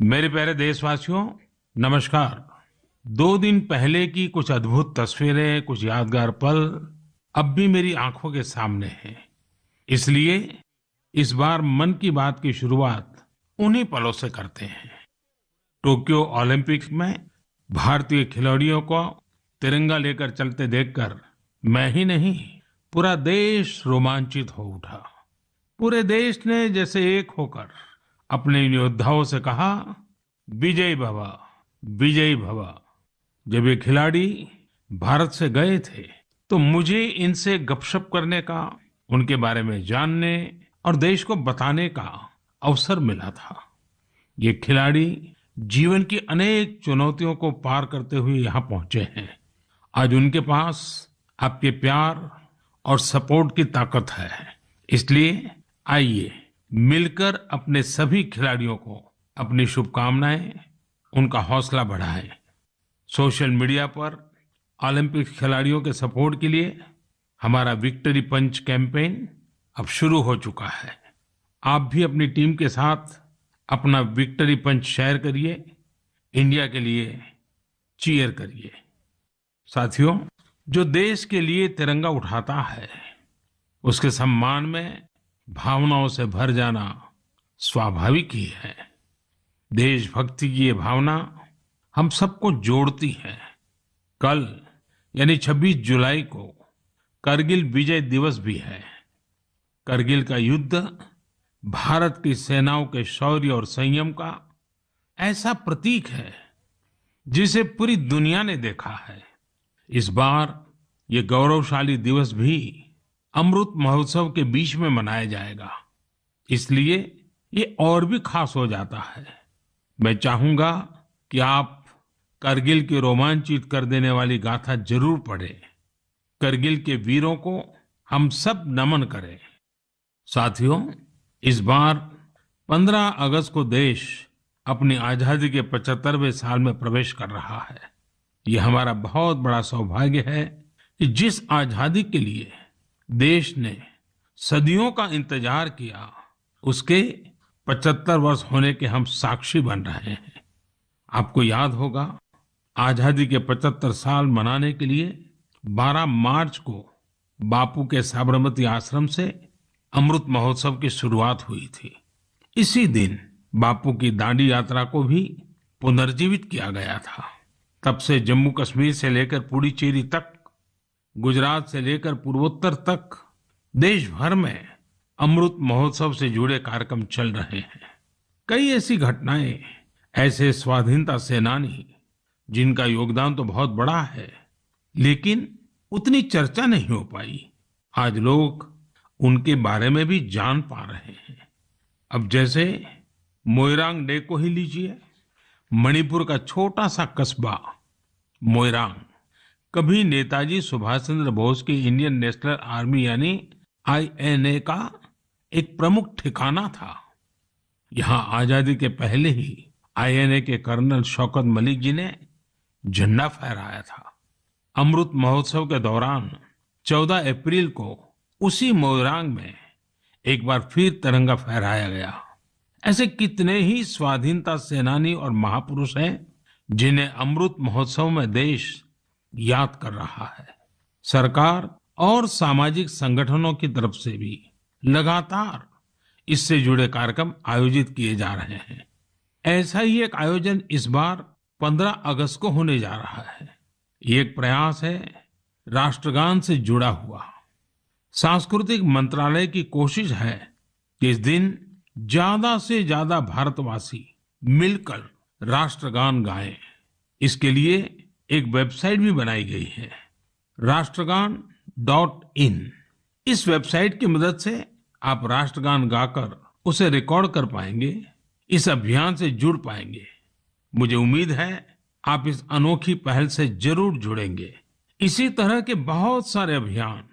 मेरे प्यारे देशवासियों, नमस्कार। 2 दिन पहले की कुछ अद्भुत तस्वीरें, कुछ यादगार पल अब भी मेरी आंखों के सामने हैं। इसलिए इस बार मन की बात की शुरुआत उन्हीं पलों से करते हैं। टोक्यो ओलंपिक्स में भारतीय खिलाड़ियों को तिरंगा लेकर चलते देखकर मैं ही नहीं, पूरा देश रोमांचित हो उठा। पूरे देश ने जैसे एक होकर अपने इन योद्धाओं से कहा, विजय भव, विजय भव। जब ये खिलाड़ी भारत से गए थे तो मुझे इनसे गपशप करने का, उनके बारे में जानने और देश को बताने का अवसर मिला था। ये खिलाड़ी जीवन की अनेक चुनौतियों को पार करते हुए यहाँ पहुंचे हैं। आज उनके पास आपके प्यार और सपोर्ट की ताकत है। इसलिए आइए मिलकर अपने सभी खिलाड़ियों को अपनी शुभकामनाएं, उनका हौसला बढ़ाएं। सोशल मीडिया पर ओलंपिक खिलाड़ियों के सपोर्ट के लिए हमारा विक्ट्री पंच कैंपेन अब शुरू हो चुका है। आप भी अपनी टीम के साथ अपना विक्ट्री पंच शेयर करिए, इंडिया के लिए चीयर करिए। साथियों, जो देश के लिए तिरंगा उठाता है उसके सम्मान में भावनाओं से भर जाना स्वाभाविक ही है। देशभक्ति की ये भावना हम सबको जोड़ती है। कल यानी 26 जुलाई को करगिल विजय दिवस भी है। करगिल का युद्ध भारत की सेनाओं के शौर्य और संयम का ऐसा प्रतीक है जिसे पूरी दुनिया ने देखा है। इस बार ये गौरवशाली दिवस भी अमृत महोत्सव के बीच में मनाया जाएगा, इसलिए ये और भी खास हो जाता है। मैं चाहूंगा कि आप करगिल की रोमांचित कर देने वाली गाथा जरूर पढ़ें। करगिल के वीरों को हम सब नमन करें। साथियों, इस बार 15 अगस्त को देश अपनी आजादी के 75वें साल में प्रवेश कर रहा है। ये हमारा बहुत बड़ा सौभाग्य है कि जिस आजादी के लिए देश ने सदियों का इंतजार किया, उसके 75 वर्ष होने के हम साक्षी बन रहे हैं। आपको याद होगा, आजादी के 75 साल मनाने के लिए 12 मार्च को बापू के साबरमती आश्रम से अमृत महोत्सव की शुरुआत हुई थी। इसी दिन बापू की दांडी यात्रा को भी पुनर्जीवित किया गया था। तब से जम्मू कश्मीर से लेकर पुडुचेरी तक, गुजरात से लेकर पूर्वोत्तर तक देश भर में अमृत महोत्सव से जुड़े कार्यक्रम चल रहे हैं। कई ऐसी घटनाएं, ऐसे स्वाधीनता सेनानी जिनका योगदान तो बहुत बड़ा है लेकिन उतनी चर्चा नहीं हो पाई, आज लोग उनके बारे में भी जान पा रहे हैं। अब जैसे मोइरांग डे को ही लीजिए। मणिपुर का छोटा सा कस्बा मोइरांग कभी नेताजी सुभाष चंद्र बोस की इंडियन नेशनल आर्मी यानी आईएनए का एक प्रमुख ठिकाना था। यहाँ आजादी के पहले ही आईएनए के कर्नल शौकत मलिक जी ने झंडा फहराया था। अमृत महोत्सव के दौरान 14 अप्रैल को उसी मोइरांग में एक बार फिर तिरंगा फहराया गया। ऐसे कितने ही स्वाधीनता सेनानी और महापुरुष हैं जिन्हें अमृत महोत्सव में देश याद कर रहा है। सरकार और सामाजिक संगठनों की तरफ से भी लगातार इससे जुड़े कार्यक्रम आयोजित किए जा रहे हैं। ऐसा ही एक आयोजन इस बार 15 अगस्त को होने जा रहा है। ये एक प्रयास है राष्ट्रगान से जुड़ा हुआ। सांस्कृतिक मंत्रालय की कोशिश है कि इस दिन ज्यादा से ज्यादा भारतवासी मिलकर राष्ट्रगान गाएं। इसके लिए एक वेबसाइट भी बनाई गई है, राष्ट्रगान.in। इस वेबसाइट की मदद से आप राष्ट्रगान गाकर उसे रिकॉर्ड कर पाएंगे, इस अभियान से जुड़ पाएंगे। मुझे उम्मीद है आप इस अनोखी पहल से जरूर जुड़ेंगे। इसी तरह के बहुत सारे अभियान,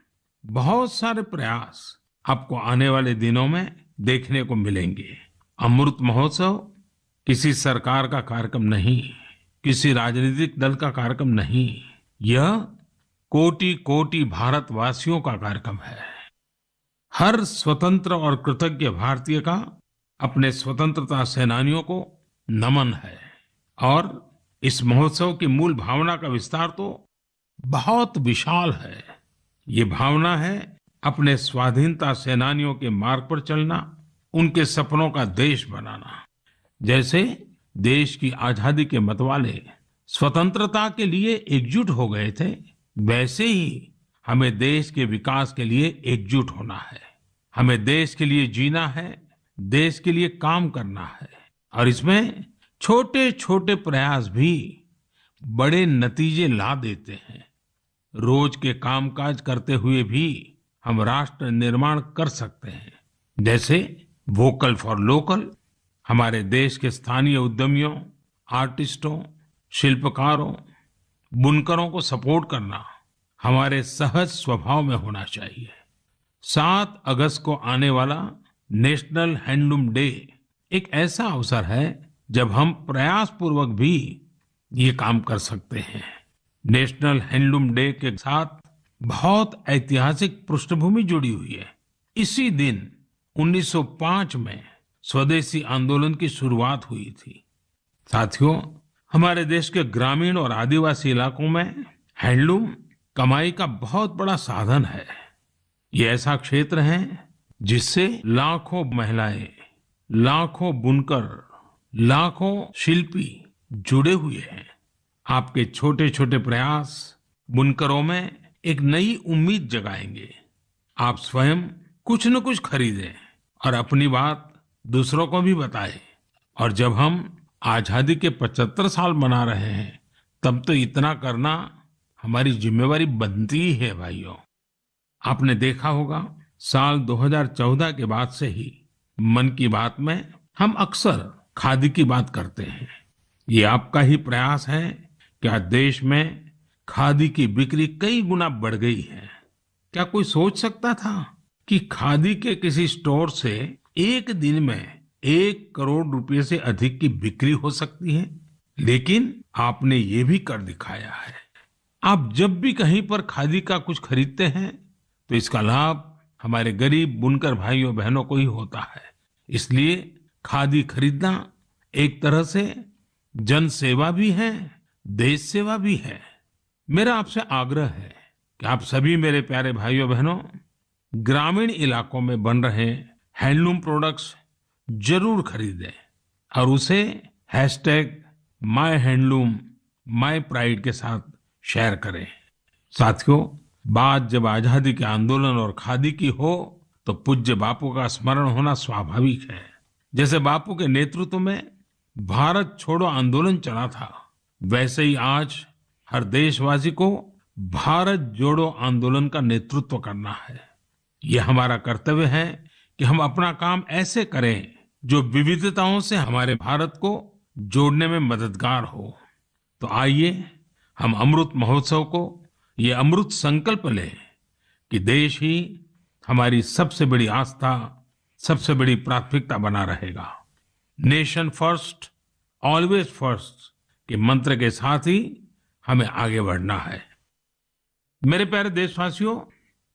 बहुत सारे प्रयास आपको आने वाले दिनों में देखने को मिलेंगे। अमृत महोत्सव किसी सरकार का कार्यक्रम नहीं, किसी राजनीतिक दल का कार्यक्रम नहीं, यह कोटि कोटि भारतवासियों का कार्यक्रम है। हर स्वतंत्र और कृतज्ञ भारतीय का अपने स्वतंत्रता सेनानियों को नमन है। और इस महोत्सव की मूल भावना का विस्तार तो बहुत विशाल है। ये भावना है अपने स्वाधीनता सेनानियों के मार्ग पर चलना, उनके सपनों का देश बनाना। जैसे देश की आजादी के मतवाले स्वतंत्रता के लिए एकजुट हो गए थे, वैसे ही हमें देश के विकास के लिए एकजुट होना है। हमें देश के लिए जीना है, देश के लिए काम करना है। और इसमें छोटे छोटे प्रयास भी बड़े नतीजे ला देते हैं। रोज के कामकाज करते हुए भी हम राष्ट्र निर्माण कर सकते हैं। जैसे वोकल फॉर लोकल, हमारे देश के स्थानीय उद्यमियों, आर्टिस्टों, शिल्पकारों, बुनकरों को सपोर्ट करना हमारे सहज स्वभाव में होना चाहिए। 7 अगस्त को आने वाला नेशनल हैंडलूम डे एक ऐसा अवसर है जब हम प्रयास पूर्वक भी ये काम कर सकते हैं। नेशनल हैंडलूम डे के साथ बहुत ऐतिहासिक पृष्ठभूमि जुड़ी हुई है। इसी दिन 1905 में स्वदेशी आंदोलन की शुरुआत हुई थी। साथियों, हमारे देश के ग्रामीण और आदिवासी इलाकों में हैंडलूम कमाई का बहुत बड़ा साधन है। ये ऐसा क्षेत्र है जिससे लाखों महिलाएं, लाखों बुनकर, लाखों शिल्पी जुड़े हुए हैं। आपके छोटे छोटे प्रयास बुनकरों में एक नई उम्मीद जगाएंगे। आप स्वयं कुछ न कुछ खरीदें और अपनी बात दूसरों को भी बताएं। और जब हम आजादी के 75 साल मना रहे हैं, तब तो इतना करना हमारी जिम्मेवारी बनती ही है भाइयों। आपने देखा होगा, साल 2014 के बाद से ही मन की बात में हम अक्सर खादी की बात करते हैं। ये आपका ही प्रयास है कि आज देश में खादी की बिक्री कई गुना बढ़ गई है। क्या कोई सोच सकता था कि खादी के किसी स्टोर से एक दिन में 1 करोड़ रुपए से अधिक की बिक्री हो सकती है? लेकिन आपने ये भी कर दिखाया है। आप जब भी कहीं पर खादी का कुछ खरीदते हैं तो इसका लाभ हमारे गरीब बुनकर भाइयों बहनों को ही होता है। इसलिए खादी खरीदना एक तरह से जन सेवा भी है, देश सेवा भी है। मेरा आपसे आग्रह है कि आप सभी मेरे प्यारे भाइयों बहनों, ग्रामीण इलाकों में बन रहे हैंडलूम प्रोडक्ट्स जरूर खरीदें और उसे #myhandloom_mypride के साथ शेयर करें। साथियों, बात जब आजादी के आंदोलन और खादी की हो तो पूज्य बापू का स्मरण होना स्वाभाविक है। जैसे बापू के नेतृत्व में भारत छोड़ो आंदोलन चला था, वैसे ही आज हर देशवासी को भारत जोड़ो आंदोलन का नेतृत्व करना है। ये हमारा कर्तव्य है कि हम अपना काम ऐसे करें जो विविधताओं से हमारे भारत को जोड़ने में मददगार हो। तो आइए हम अमृत महोत्सव को ये अमृत संकल्प लें कि देश ही हमारी सबसे बड़ी आस्था, सबसे बड़ी प्राथमिकता बना रहेगा। नेशन फर्स्ट, ऑलवेज फर्स्ट के मंत्र के साथ ही हमें आगे बढ़ना है। मेरे प्यारे देशवासियों,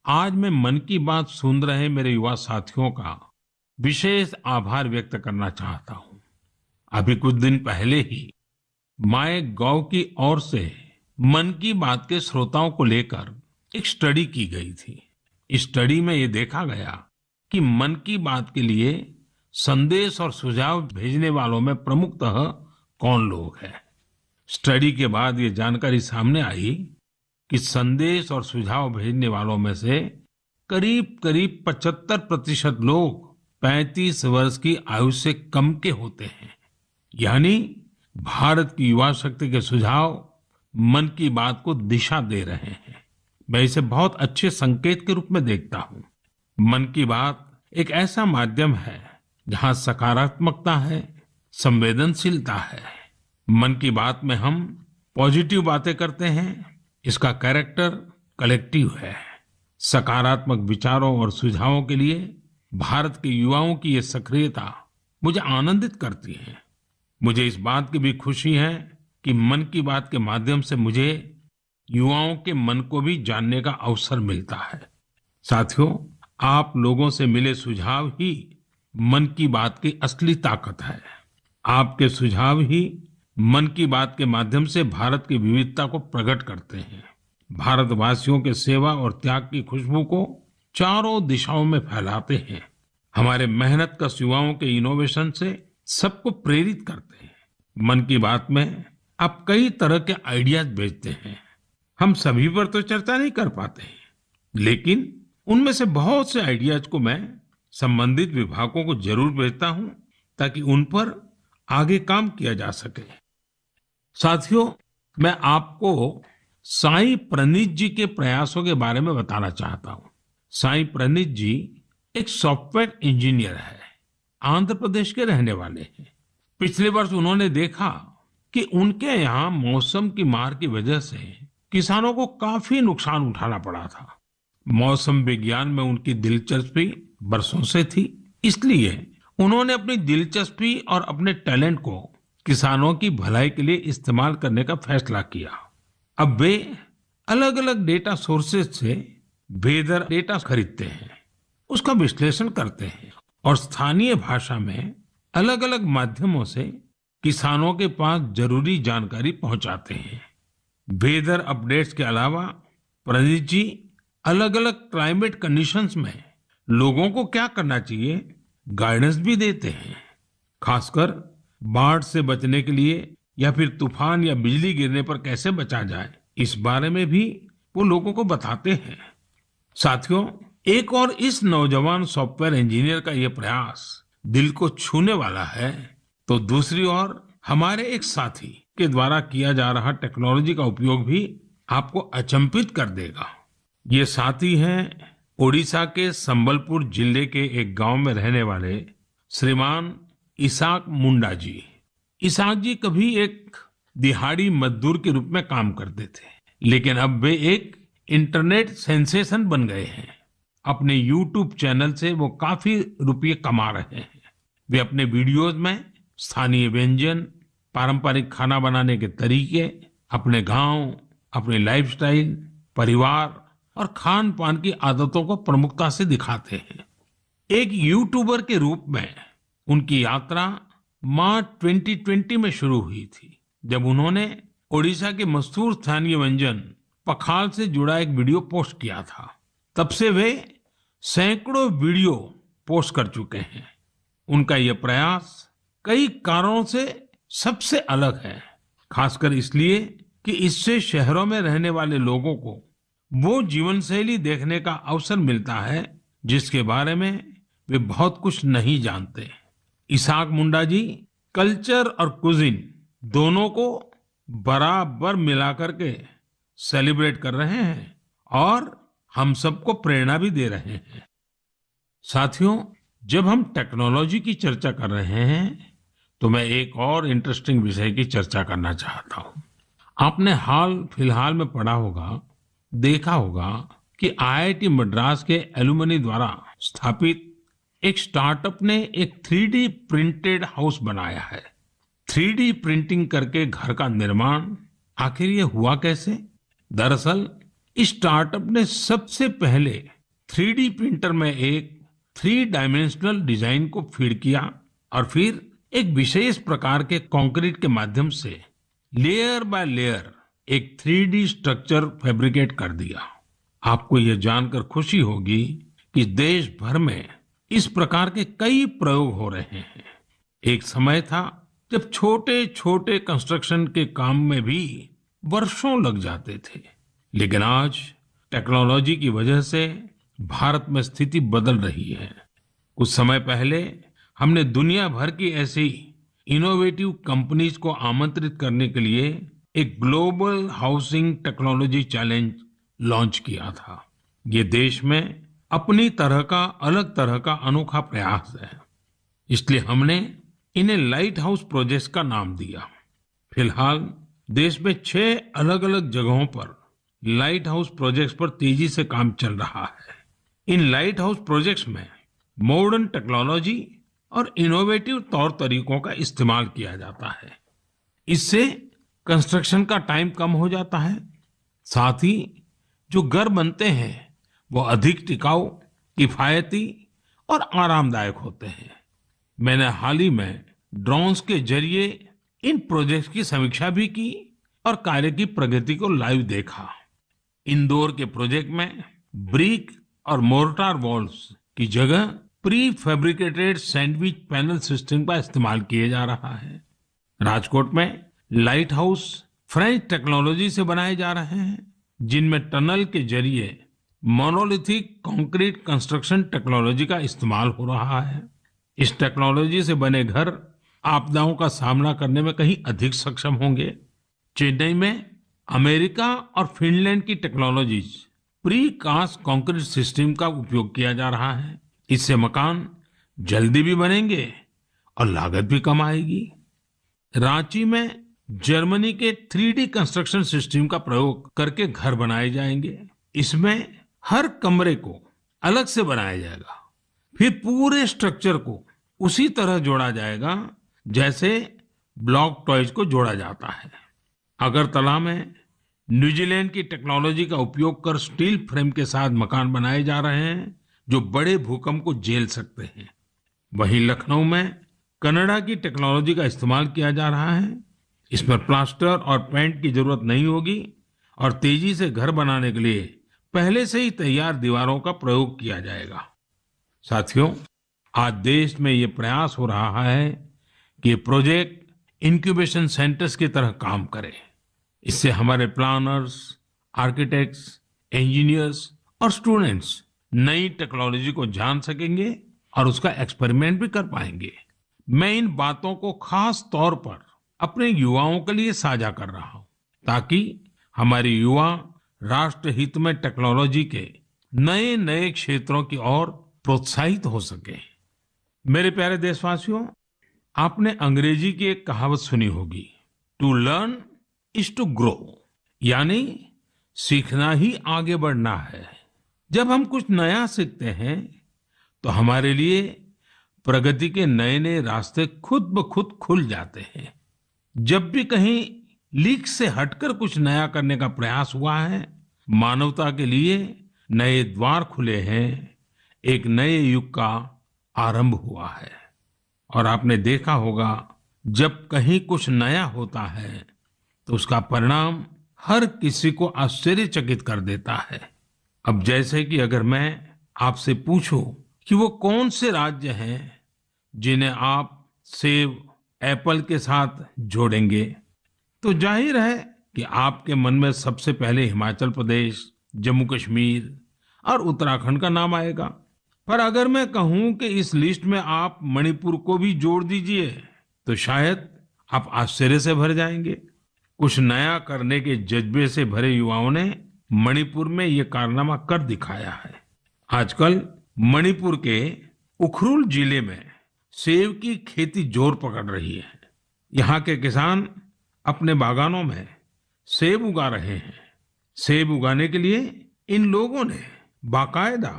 आज मैं मन की बात सुन रहे मेरे युवा साथियों का विशेष आभार व्यक्त करना चाहता हूं। अभी कुछ दिन पहले ही माय गॉव की ओर से मन की बात के श्रोताओं को लेकर एक स्टडी की गई थी। इस स्टडी में ये देखा गया कि मन की बात के लिए संदेश और सुझाव भेजने वालों में प्रमुखतः कौन लोग हैं। स्टडी के बाद ये जानकारी सामने आई कि संदेश और सुझाव भेजने वालों में से करीब करीब 75% लोग 35 वर्ष की आयु से कम के होते हैं। यानी भारत की युवा शक्ति के सुझाव मन की बात को दिशा दे रहे हैं। मैं इसे बहुत अच्छे संकेत के रूप में देखता हूं। मन की बात एक ऐसा माध्यम है जहां सकारात्मकता है, संवेदनशीलता है। मन की बात में हम पॉजिटिव बातें करते हैं। इसका कैरेक्टर कलेक्टिव है। सकारात्मक विचारों और सुझावों के लिए भारत के युवाओं की ये सक्रियता मुझे आनंदित करती है। मुझे इस बात की भी खुशी है कि मन की बात के माध्यम से मुझे युवाओं के मन को भी जानने का अवसर मिलता है। साथियों, आप लोगों से मिले सुझाव ही मन की बात की असली ताकत है। आपके सुझाव ही मन की बात के माध्यम से भारत की विविधता को प्रकट करते हैं, भारतवासियों के सेवा और त्याग की खुशबू को चारों दिशाओं में फैलाते हैं, हमारे मेहनत कश युवाओं के इनोवेशन से सबको प्रेरित करते हैं। मन की बात में आप कई तरह के आइडियाज भेजते हैं, हम सभी पर तो चर्चा नहीं कर पाते, लेकिन उनमें से बहुत से आइडियाज को मैं संबंधित विभागों को जरूर भेजता हूं ताकि उन पर आगे काम किया जा सके। साथियों, मैं आपको साई प्रणीत जी के प्रयासों के बारे में बताना चाहता हूं। साई प्रणीत जी एक सॉफ्टवेयर इंजीनियर है, आंध्र प्रदेश के रहने वाले हैं। पिछले वर्ष उन्होंने देखा कि उनके यहाँ मौसम की मार की वजह से किसानों को काफी नुकसान उठाना पड़ा था। मौसम विज्ञान में उनकी दिलचस्पी बरसों से थी, इसलिए उन्होंने अपनी दिलचस्पी और अपने टैलेंट को किसानों की भलाई के लिए इस्तेमाल करने का फैसला किया। अब वे अलग अलग डेटा सोर्सेज से वेदर डेटा खरीदते हैं, उसका विश्लेषण करते हैं और स्थानीय भाषा में अलग अलग माध्यमों से किसानों के पास जरूरी जानकारी पहुंचाते हैं। वेदर अपडेट्स के अलावा प्रणीत जी अलग अलग क्लाइमेट कंडीशंस में लोगों को क्या करना चाहिए गाइडेंस भी देते हैं। खासकर बाढ़ से बचने के लिए या फिर तूफान या बिजली गिरने पर कैसे बचा जाए, इस बारे में भी वो लोगों को बताते हैं। साथियों, एक और इस नौजवान सॉफ्टवेयर इंजीनियर का ये प्रयास दिल को छूने वाला है, तो दूसरी ओर हमारे एक साथी के द्वारा किया जा रहा टेक्नोलॉजी का उपयोग भी आपको अचंभित कर देगा। ये साथी हैं ओडिशा के संबलपुर जिले के एक गांव में रहने वाले श्रीमान इसाक मुंडा जी। इसाक जी कभी एक दिहाड़ी मजदूर के रूप में काम करते थे, लेकिन अब वे एक इंटरनेट सेंसेशन बन गए हैं। अपने यूट्यूब चैनल से वो काफी रुपये कमा रहे हैं। वे अपने वीडियोस में स्थानीय व्यंजन, पारंपरिक खाना बनाने के तरीके, अपने गांव, अपनी लाइफस्टाइल, परिवार और खान पान की आदतों को प्रमुखता से दिखाते हैं। एक यूट्यूबर के रूप में उनकी यात्रा मार्च 2020 में शुरू हुई थी, जब उन्होंने ओडिशा के मशहूर स्थानीय व्यंजन पखाल से जुड़ा एक वीडियो पोस्ट किया था। तब से वे सैकड़ों वीडियो पोस्ट कर चुके हैं। उनका यह प्रयास कई कारणों से सबसे अलग है, खासकर इसलिए कि इससे शहरों में रहने वाले लोगों को वो जीवन शैली देखने का अवसर मिलता है जिसके बारे में वे बहुत कुछ नहीं जानते। इसाक मुंडा जी कल्चर और कुजिन दोनों को बराबर मिलाकर के सेलिब्रेट कर रहे हैं और हम सबको प्रेरणा भी दे रहे हैं। साथियों, जब हम टेक्नोलॉजी की चर्चा कर रहे हैं तो मैं एक और इंटरेस्टिंग विषय की चर्चा करना चाहता हूँ। आपने हाल फिलहाल में पढ़ा होगा, देखा होगा कि आईआईटी मद्रास के एलुमनी द्वारा स्थापित एक स्टार्टअप ने एक 3D प्रिंटेड हाउस बनाया है। 3D प्रिंटिंग करके घर का निर्माण, आखिर ये हुआ कैसे? दरअसल इस स्टार्टअप ने सबसे पहले 3D प्रिंटर में एक 3 डायमेंशनल डिजाइन को फीड किया और फिर एक विशेष प्रकार के कंक्रीट के माध्यम से लेयर बाय लेयर एक 3D स्ट्रक्चर फैब्रिकेट कर दिया। आपको यह जानकर खुशी होगी कि देश भर में इस प्रकार के कई प्रयोग हो रहे हैं। एक समय था जब छोटे छोटे कंस्ट्रक्शन के काम में भी वर्षों लग जाते थे, लेकिन आज टेक्नोलॉजी की वजह से भारत में स्थिति बदल रही है। कुछ समय पहले हमने दुनिया भर की ऐसी इनोवेटिव कंपनीज को आमंत्रित करने के लिए एक global housing technology challenge launch किया था। ये देश में अपनी तरह का, अलग तरह का अनोखा प्रयास है, इसलिए हमने इन्हें लाइट हाउस प्रोजेक्ट्स का नाम दिया। फिलहाल देश में 6 अलग अलग जगहों पर लाइट हाउस प्रोजेक्ट्स पर तेजी से काम चल रहा है। इन लाइट हाउस प्रोजेक्ट्स में मॉडर्न टेक्नोलॉजी और इनोवेटिव तौर तरीकों का इस्तेमाल किया जाता है। इससे कंस्ट्रक्शन का टाइम कम हो जाता है, साथ ही जो घर बनते हैं वो अधिक टिकाऊ, किफायती और आरामदायक होते हैं। मैंने हाल ही में ड्रोन्स के जरिए इन प्रोजेक्ट्स की समीक्षा भी की और कार्य की प्रगति को लाइव देखा। इंदौर के प्रोजेक्ट में ब्रिक और मोर्टार वॉल्स की जगह pre fabricated sandwich panel system का इस्तेमाल किया जा रहा है। राजकोट में लाइट हाउस फ्रेंच टेक्नोलॉजी से बनाए जा रहे हैं, जिनमें टनल के जरिए मोनोलिथिक कंक्रीट कंस्ट्रक्शन टेक्नोलॉजी का इस्तेमाल हो रहा है। इस टेक्नोलॉजी से बने घर आपदाओं का सामना करने में कहीं अधिक सक्षम होंगे। चेन्नई में अमेरिका और फिनलैंड की technologies precast concrete system का उपयोग किया जा रहा है। इससे मकान जल्दी भी बनेंगे और लागत भी कम आएगी। रांची में जर्मनी के 3D कंस्ट्रक्शन सिस्टम का प्रयोग करके घर बनाए जाएंगे। इसमें हर कमरे को अलग से बनाया जाएगा, फिर पूरे स्ट्रक्चर को उसी तरह जोड़ा जाएगा जैसे ब्लॉक टॉयज को जोड़ा जाता है। अगरतला में न्यूजीलैंड की टेक्नोलॉजी का उपयोग कर स्टील फ्रेम के साथ मकान बनाए जा रहे हैं जो बड़े भूकंप को झेल सकते हैं। वहीं लखनऊ में कनाडा की टेक्नोलॉजी का इस्तेमाल किया जा रहा है। इसमें प्लास्टर और पेंट की जरूरत नहीं होगी और तेजी से घर बनाने के लिए पहले से ही तैयार दीवारों का प्रयोग किया जाएगा। साथियों, आज देश में ये प्रयास हो रहा है कि ये प्रोजेक्ट इंक्यूबेशन सेंटर्स की तरह काम करे। इससे हमारे प्लानर्स, आर्किटेक्ट्स, इंजीनियर्स और स्टूडेंट्स नई टेक्नोलॉजी को जान सकेंगे और उसका एक्सपेरिमेंट भी कर पाएंगे। मैं इन बातों को खास तौर पर अपने युवाओं के लिए साझा कर रहा हूं ताकि हमारे युवा राष्ट्र हित में टेक्नोलॉजी के नए नए क्षेत्रों की ओर प्रोत्साहित हो सके। मेरे प्यारे देशवासियों, आपने अंग्रेजी की एक कहावत सुनी होगी, to learn is to grow, यानी सीखना ही आगे बढ़ना है। जब हम कुछ नया सीखते हैं तो हमारे लिए प्रगति के नए नए रास्ते खुद ब खुद खुल जाते हैं। जब भी कहीं लीक से हटकर कुछ नया करने का प्रयास हुआ है, मानवता के लिए नए द्वार खुले हैं, एक नए युग का आरंभ हुआ है। और आपने देखा होगा, जब कहीं कुछ नया होता है तो उसका परिणाम हर किसी को आश्चर्यचकित कर देता है। अब जैसे कि अगर मैं आपसे पूछूं कि वो कौन से राज्य हैं जिन्हें आप सेब, एप्पल के साथ जोड़ेंगे, तो जाहिर है कि आपके मन में सबसे पहले हिमाचल प्रदेश, जम्मू कश्मीर और उत्तराखंड का नाम आएगा। पर अगर मैं कहूं कि इस लिस्ट में आप मणिपुर को भी जोड़ दीजिए तो शायद आप आश्चर्य से भर जाएंगे। कुछ नया करने के जज्बे से भरे युवाओं ने मणिपुर में ये कारनामा कर दिखाया है। आजकल मणिपुर के उखरुल जिले में सेब की खेती जोर पकड़ रही है। यहाँ के किसान अपने बागानों में सेब उगा रहे हैं। सेब उगाने के लिए इन लोगों ने बाकायदा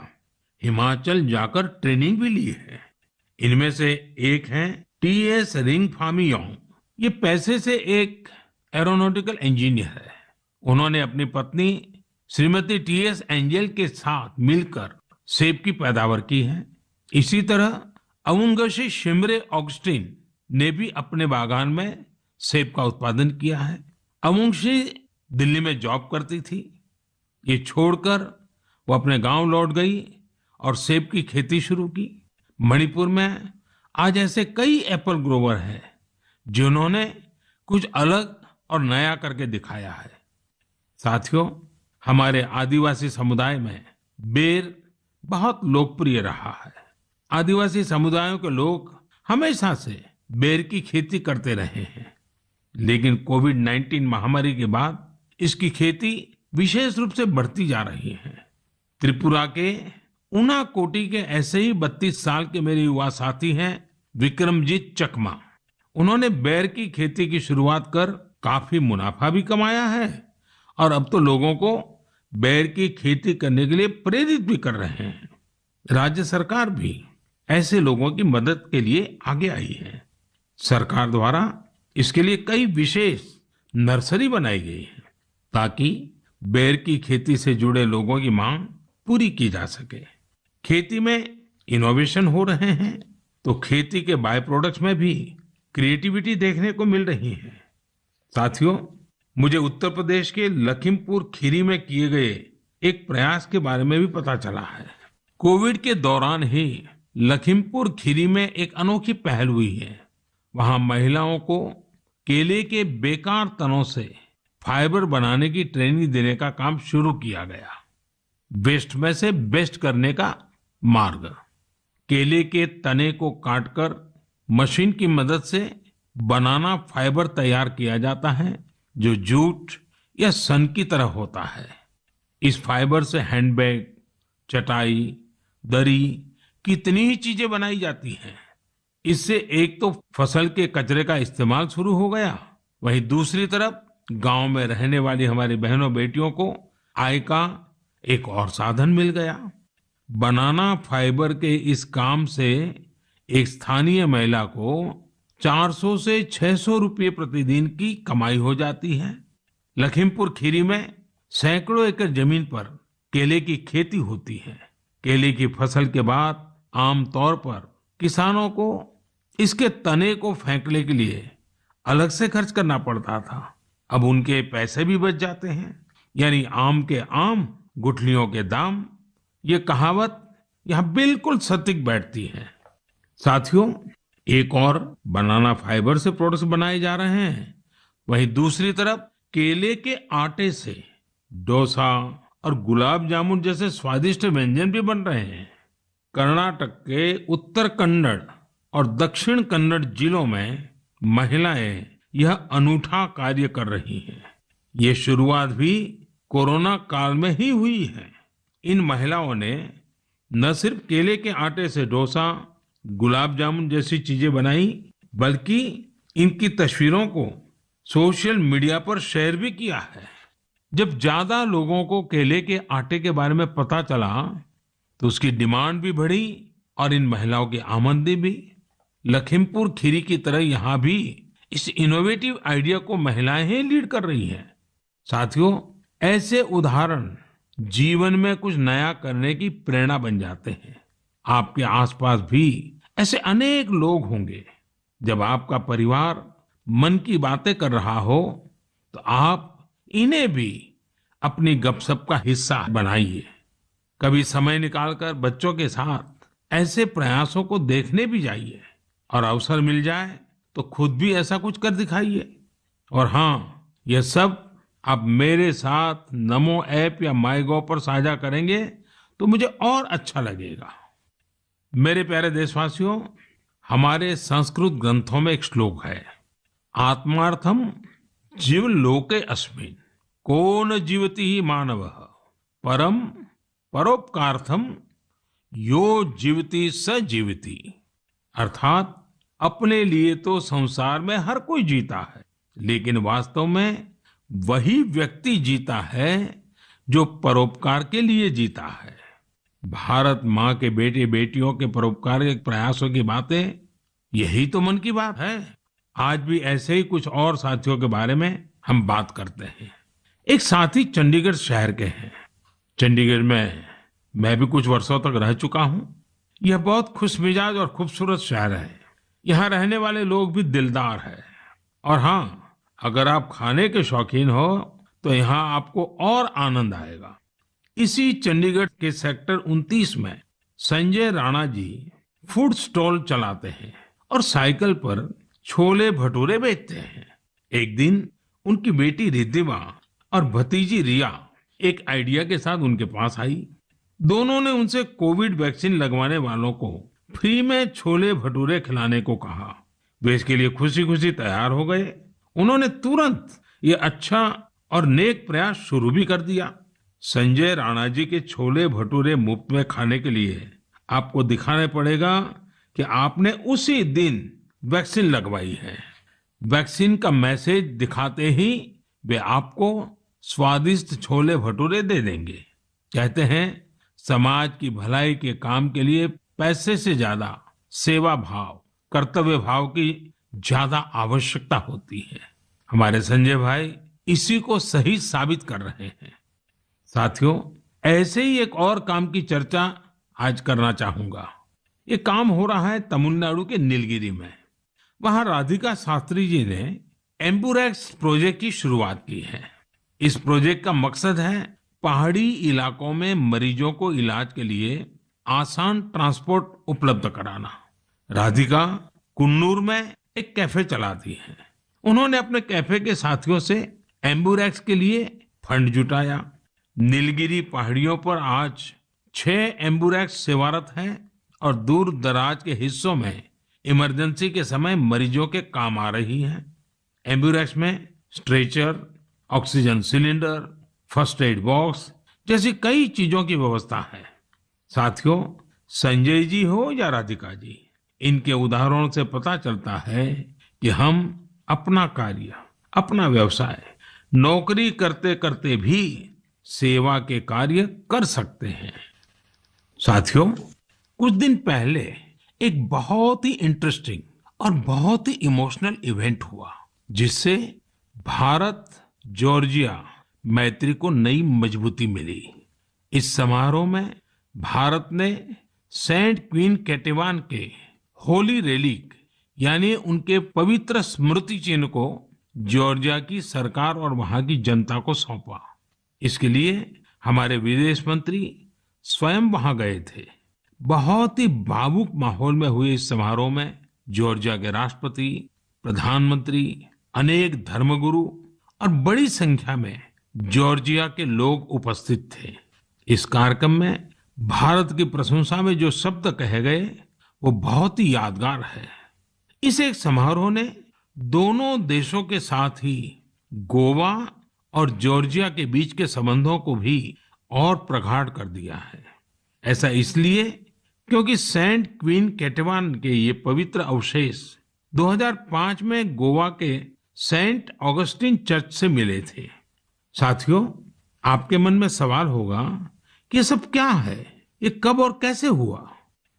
हिमाचल जाकर ट्रेनिंग भी ली है। इनमें से एक हैं टीएस रिंगफामी योंग। ये पैसे से एक एरोनॉटिकल इंजीनियर है। उन्होंने अपनी पत्नी श्रीमती टीएस एंजल के साथ मिलकर सेब की पैदावार की है। इसी तरह अवुंगशी शिमरे ऑगस्टिन ने भी अपने बागान में सेब का उत्पादन किया है। अवुंगशी दिल्ली में जॉब करती थी। ये छोड़कर वो अपने गांव लौट गई और सेब की खेती शुरू की। मणिपुर में आज ऐसे कई एप्पल ग्रोवर हैं जिन्होंने कुछ अलग और नया करके दिखाया है। साथियों, हमारे आदिवासी समुदाय में बेर बहुत लोकप्रिय रहा है। आदिवासी समुदायों के लोग हमेशा से बेर की खेती करते रहे हैं, लेकिन कोविड-19 महामारी के बाद इसकी खेती विशेष रूप से बढ़ती जा रही है। त्रिपुरा के उनाकोटी के ऐसे ही 32 साल के मेरे युवा साथी हैं विक्रमजीत चकमा। उन्होंने बेर की खेती की शुरुआत कर काफी मुनाफा भी कमाया है और अब तो लोगों को बेर की खेती करने के लिए प्रेरित भी कर रहे हैं। राज्य सरकार भी ऐसे लोगों की मदद के लिए आगे आई है। सरकार द्वारा इसके लिए कई विशेष नर्सरी बनाई गई है ताकि बेर की खेती से जुड़े लोगों की मांग पूरी की जा सके। खेती में इनोवेशन हो रहे हैं तो खेती के बाय प्रोडक्ट्स में भी क्रिएटिविटी देखने को मिल रही है। साथियों, मुझे उत्तर प्रदेश के लखीमपुर खीरी में किए गए एक प्रयास के बारे में भी पता चला है। कोविड के दौरान ही लखीमपुर खीरी में एक अनोखी पहल हुई है। वहां महिलाओं को केले के बेकार तनों से फाइबर बनाने की ट्रेनिंग देने का काम शुरू किया गया। वेस्ट में से बेस्ट करने का मार्ग। केले के तने को काटकर मशीन की मदद से बनाना फाइबर तैयार किया जाता है, जो जूट या सन की तरह होता है। इस फाइबर से हैंडबैग, चटाई, दरी, कितनी ही चीजें बनाई जाती हैं। इससे एक तो फसल के कचरे का इस्तेमाल शुरू हो गया, वहीं दूसरी तरफ गांव में रहने वाली हमारी बहनों बेटियों को आय का एक और साधन मिल गया। बनाना फाइबर के इस काम से एक स्थानीय महिला को 400 से 600 रुपये प्रतिदिन की कमाई हो जाती है। लखीमपुर खीरी में सैकड़ों एकड़ जमीन पर केले की खेती होती है। केले की फसल के बाद आमतौर पर किसानों को इसके तने को फेंकने के लिए अलग से खर्च करना पड़ता था। अब उनके पैसे भी बच जाते हैं, यानी आम के आम गुठलियों के दाम। ये कहावत यहाँ बिल्कुल सटीक बैठती है। साथियों, एक और बनाना फाइबर से प्रोडक्ट्स बनाए जा रहे हैं, वहीं दूसरी तरफ केले के आटे से डोसा और गुलाब जामुन जैसे स्वादिष्ट व्यंजन भी बन रहे हैं। कर्नाटक के उत्तर कन्नड़ और दक्षिण कन्नड़ जिलों में महिलाएं यह अनूठा कार्य कर रही हैं। ये शुरुआत भी कोरोना काल में ही हुई है। इन महिलाओं ने न सिर्फ केले के आटे से डोसा, गुलाब जामुन जैसी चीजें बनाई, बल्कि इनकी तस्वीरों को सोशल मीडिया पर शेयर भी किया है। जब ज्यादा लोगों को केले के आटे के बारे में पता चला, तो उसकी डिमांड भी बढ़ी और इन महिलाओं की आमदनी भी। लखीमपुर खीरी की तरह यहाँ भी इस इनोवेटिव आइडिया को महिलाएं ही लीड कर रही हैं। साथियों, ऐसे उदाहरण जीवन में कुछ नया करने की प्रेरणा बन जाते हैं। आपके आसपास भी ऐसे अनेक लोग होंगे। जब आपका परिवार मन की बातें कर रहा हो, तो आप इन्हें भी अपनी गपशप का हिस्सा बनाइए। कभी समय निकालकर बच्चों के साथ ऐसे प्रयासों को देखने भी जाइए, और अवसर मिल जाए तो खुद भी ऐसा कुछ कर दिखाइए। और हाँ, यह सब आप मेरे साथ नमो ऐप या माईगोव पर साझा करेंगे तो मुझे और अच्छा लगेगा। मेरे प्यारे देशवासियों, हमारे संस्कृत ग्रंथों में एक श्लोक है, आत्मार्थम जीवलोके अस्मिन् को न जीवति ही मानवः परम परोपकार्थम यो जीवति स जीवति। अर्थात अपने लिए तो संसार में हर कोई जीता है, लेकिन वास्तव में वही व्यक्ति जीता है जो परोपकार के लिए जीता है। भारत माँ के बेटे बेटियों के परोपकार के प्रयासों की बातें, यही तो मन की बात है। आज भी ऐसे ही कुछ और साथियों के बारे में हम बात करते हैं। एक साथी चंडीगढ़ शहर के हैं। चंडीगढ़ में मैं भी कुछ वर्षों तक रह चुका हूँ। यह बहुत खुशमिजाज और खूबसूरत शहर है। यहाँ रहने वाले लोग भी दिलदार हैं। और हाँ, अगर आप खाने के शौकीन हो तो यहाँ आपको और आनंद आएगा। इसी चंडीगढ़ के सेक्टर 29 में संजय राणा जी फूड स्टॉल चलाते हैं और साइकिल पर छोले भटूरे बेचते हैं। एक दिन उनकी बेटी रिद्धिमा और भतीजी रिया एक आइडिया के साथ उनके पास आई। दोनों ने उनसे कोविड वैक्सीन लगवाने वालों को फ्री में छोले भटूरे खिलाने को कहा। वे इसके लिए खुशी खुशी तैयार हो गए। उन्होंने तुरंत ये अच्छा और नेक प्रयास शुरू भी कर दिया। संजय राणा जी के छोले भटूरे मुफ्त में खाने के लिए आपको दिखाना पड़ेगा कि आपने उसी दिन वैक्सीन लगवाई है। वैक्सीन का मैसेज दिखाते ही वे आपको स्वादिष्ट छोले भटूरे दे देंगे। कहते हैं, समाज की भलाई के काम के लिए पैसे से ज्यादा सेवा भाव, कर्तव्य भाव की ज्यादा आवश्यकता होती है। हमारे संजय भाई इसी को सही साबित कर रहे हैं। साथियों, ऐसे ही एक और काम की चर्चा आज करना चाहूंगा। ये काम हो रहा है तमिलनाडु के नीलगिरी में। वहां राधिका शास्त्री जी ने एम्बुरेक्स प्रोजेक्ट की शुरुआत की है। इस प्रोजेक्ट का मकसद है पहाड़ी इलाकों में मरीजों को इलाज के लिए आसान ट्रांसपोर्ट उपलब्ध कराना। राधिका कुन्नूर में एक कैफे चलाती हैं। उन्होंने अपने कैफे के साथियों से एम्बुरेक्स के लिए फंड जुटाया। नीलगिरी पहाड़ियों पर आज 6 एम्बुरेक्स सेवारत हैं और दूर दराज के हिस्सों में इमरजेंसी के समय मरीजों के काम आ रही हैं। एम्बुरेक्स में stretcher, oxygen cylinder, first aid box जैसी कई चीजों की व्यवस्था है। साथियों, संजय जी हो या राधिका जी, इनके उदाहरणों से पता चलता है कि हम अपना कार्य, अपना व्यवसाय, नौकरी करते करते भी सेवा के कार्य कर सकते हैं। साथियों, कुछ दिन पहले एक बहुत ही इंटरेस्टिंग और बहुत ही इमोशनल इवेंट हुआ, जिससे भारत जॉर्जिया मैत्री को नई मजबूती मिली। इस समारोह में भारत ने सेंट क्वीन केटेवान के होली रेलिक यानी उनके पवित्र स्मृति चिन्ह को जॉर्जिया की सरकार और वहां की जनता को सौंपा। इसके लिए हमारे विदेश मंत्री स्वयं वहां गए थे। बहुत ही भावुक माहौल में हुए इस समारोह में जॉर्जिया के राष्ट्रपति, प्रधानमंत्री, अनेक धर्मगुरु और बड़ी संख्या में जॉर्जिया के लोग उपस्थित थे। इस कार्यक्रम में भारत की प्रशंसा में जो शब्द कहे गए वो बहुत ही यादगार है। इस एक समारोह ने दोनों देशों के साथ ही गोवा और जॉर्जिया के बीच के संबंधों को भी और प्रगाढ़ कर दिया है। ऐसा इसलिए क्योंकि सेंट क्वीन केटेवान के ये पवित्र अवशेष 2005 में गोवा के सेंट ऑगस्टिन चर्च से मिले थे। साथियों, आपके मन में सवाल होगा कि ये सब क्या है, ये कब और कैसे हुआ?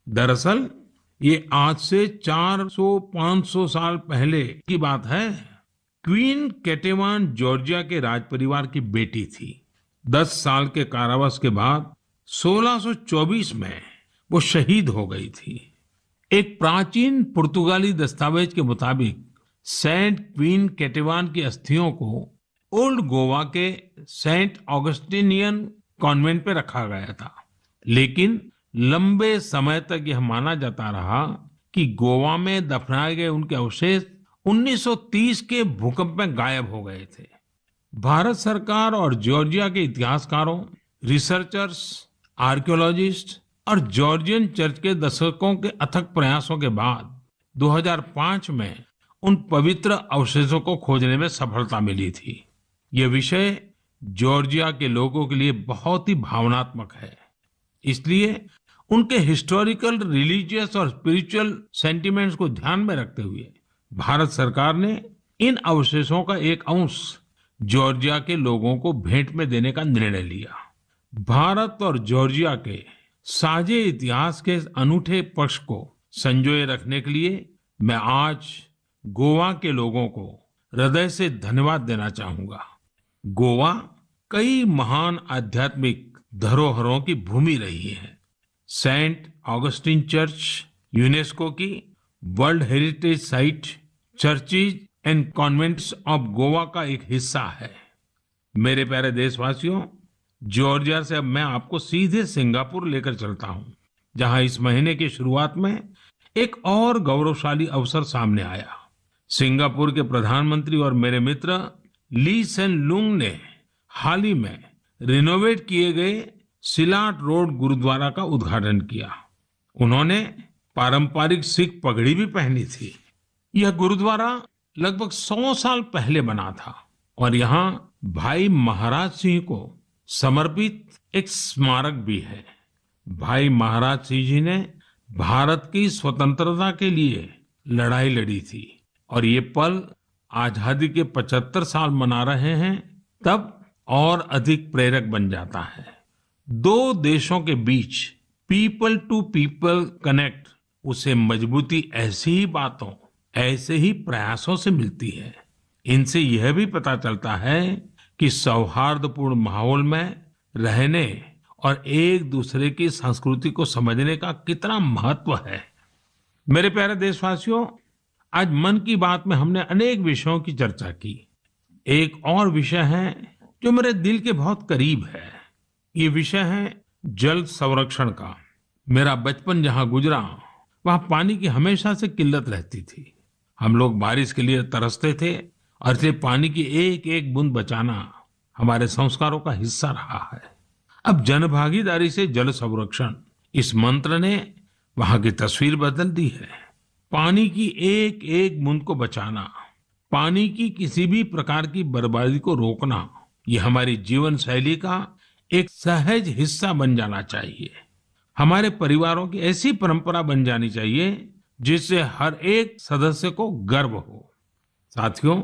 दरअसल ये आज से 400-500 साल पहले की बात है। क्वीन केटेवान जॉर्जिया के राज परिवार की बेटी थी। 10 साल के कारावास के बाद 1624 में वो शहीद हो गई थी। एक प्राचीन पुर्तगाली दस्तावेज के मुताबिक सेंट क्वीन केटेवान की अस्थियों को ओल्ड गोवा के सेंट ऑगस्टिनियन कॉन्वेंट पे रखा गया था, लेकिन लंबे समय तक यह माना जाता रहा कि गोवा में दफनाए गए उनके अवशेष 1930 के भूकंप में गायब हो गए थे। भारत सरकार और जॉर्जिया के इतिहासकारों, रिसर्चर्स, आर्कियोलॉजिस्ट और जॉर्जियन चर्च के दशकों के अथक प्रयासों के बाद 2005 में उन पवित्र अवशेषों को खोजने में सफलता मिली थी। यह विषय जॉर्जिया के लोगों के लिए बहुत ही भावनात्मक है। इसलिए उनके हिस्टोरिकल, रिलीजियस और स्पिरिचुअल सेंटिमेंट्स को ध्यान में रखते हुए भारत सरकार ने इन अवशेषों का एक अंश जॉर्जिया के लोगों को भेंट में देने का निर्णय लिया। भारत और जॉर्जिया के साझे इतिहास के इस अनूठे पक्ष को संजोए रखने के लिए मैं आज गोवा के लोगों को हृदय से धन्यवाद देना चाहूंगा। गोवा कई महान आध्यात्मिक धरोहरों की भूमि रही है। सेंट ऑगस्टिन चर्च यूनेस्को की world heritage site, churches and convents of Goa का एक हिस्सा है। मेरे प्यारे देशवासियों, जॉर्जिया से अब मैं आपको सीधे सिंगापुर लेकर चलता हूं, जहां इस महीने की शुरुआत में एक और गौरवशाली अवसर सामने आया। सिंगापुर के प्रधानमंत्री और मेरे मित्र ली सेन लुंग ने हाल ही में रिनोवेट किए गए सिलाट रोड गुरुद्वारा का उद्घाटन किया। उन्होंने पारंपरिक सिख पगड़ी भी पहनी थी। यह गुरुद्वारा लगभग 100 साल पहले बना था और यहाँ भाई महाराज सिंह को समर्पित एक स्मारक भी है। भाई महाराज सिंह जी ने भारत की स्वतंत्रता के लिए लड़ाई लड़ी थी और ये पल आजादी के 75 साल मना रहे हैं तब और अधिक प्रेरक बन जाता है। दो देशों के बीच पीपल टू पीपल कनेक्ट, उसे मजबूती ऐसी ही बातों, ऐसे ही प्रयासों से मिलती है। इनसे यह भी पता चलता है कि सौहार्दपूर्ण माहौल में रहने और एक दूसरे की संस्कृति को समझने का कितना महत्व है। मेरे प्यारे देशवासियों, आज मन की बात में हमने अनेक विषयों की चर्चा की। एक और विषय है जो मेरे दिल के बहुत करीब है। ये विषय है जल संरक्षण का। मेरा बचपन जहाँ गुजरा, वहाँ पानी की हमेशा से किल्लत रहती थी। हम लोग बारिश के लिए तरसते थे और इसलिए पानी की एक एक बूंद बचाना हमारे संस्कारों का हिस्सा रहा है। अब जनभागीदारी से जल संरक्षण, इस मंत्र ने वहाँ की तस्वीर बदल दी है। पानी की एक एक बूंद को बचाना, पानी की किसी भी प्रकार की बर्बादी को रोकना, ये हमारी जीवन शैली का एक सहज हिस्सा बन जाना चाहिए। हमारे परिवारों की ऐसी परंपरा बन जानी चाहिए जिससे हर एक सदस्य को गर्व हो। साथियों,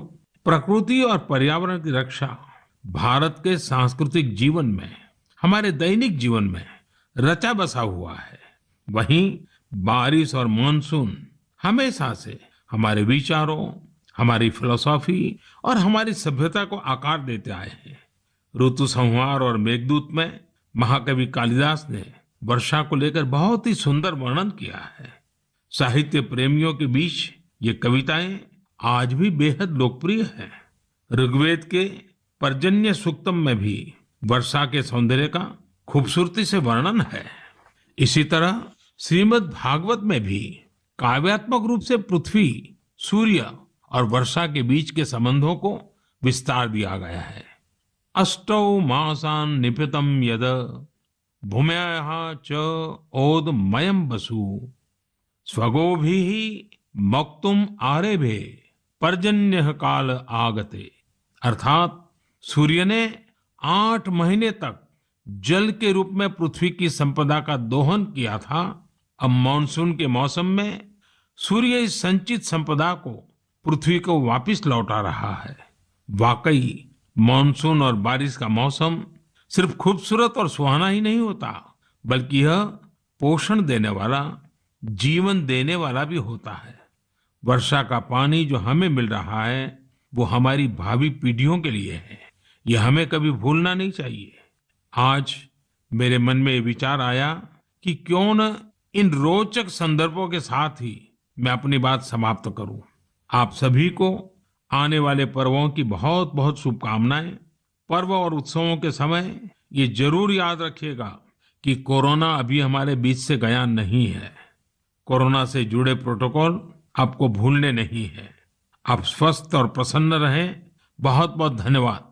प्रकृति और पर्यावरण की रक्षा भारत के सांस्कृतिक जीवन में, हमारे दैनिक जीवन में रचा बसा हुआ है। वहीं बारिश और मानसून हमेशा से हमारे विचारों, हमारी फिलॉसफी और हमारी सभ्यता को आकार देते आए हैं। ऋतु संहार और मेघदूत में महाकवि कालिदास ने वर्षा को लेकर बहुत ही सुंदर वर्णन किया है। साहित्य प्रेमियों के बीच ये कविताएं आज भी बेहद लोकप्रिय हैं। ऋग्वेद के पर्जन्य सूक्तम में भी वर्षा के सौंदर्य का खूबसूरती से वर्णन है। इसी तरह श्रीमद् भागवत में भी काव्यात्मक रूप से पृथ्वी, सूर्य और वर्षा के बीच के संबंधों को विस्तार दिया गया है। अष्टौ मासान् निपीतं यद भूम्याः च ओदमयं वसु स्वगोभिः मक्तुम आरेभे पर्जन्य काल आगते। अर्थात सूर्य ने 8 महीने तक जल के रूप में पृथ्वी की संपदा का दोहन किया था। अब मानसून के मौसम में सूर्य इस संचित संपदा को पृथ्वी को वापस लौटा रहा है। वाकई मानसून और बारिश का मौसम सिर्फ खूबसूरत और सुहाना ही नहीं होता, बल्कि यह पोषण देने वाला, जीवन देने वाला भी होता है। वर्षा का पानी जो हमें मिल रहा है वो हमारी भावी पीढ़ियों के लिए है। यह हमें कभी भूलना नहीं चाहिए। आज मेरे मन में ये विचार आया कि क्यों न इन रोचक संदर्भों के साथ ही मैं अपनी बात समाप्त करूं। आप सभी को आने वाले पर्वों की बहुत बहुत शुभकामनाएं। पर्व और उत्सवों के समय ये जरूर याद रखिएगा कि कोरोना अभी हमारे बीच से गया नहीं है। कोरोना से जुड़े प्रोटोकॉल आपको भूलने नहीं है। आप स्वस्थ और प्रसन्न रहें। बहुत बहुत धन्यवाद।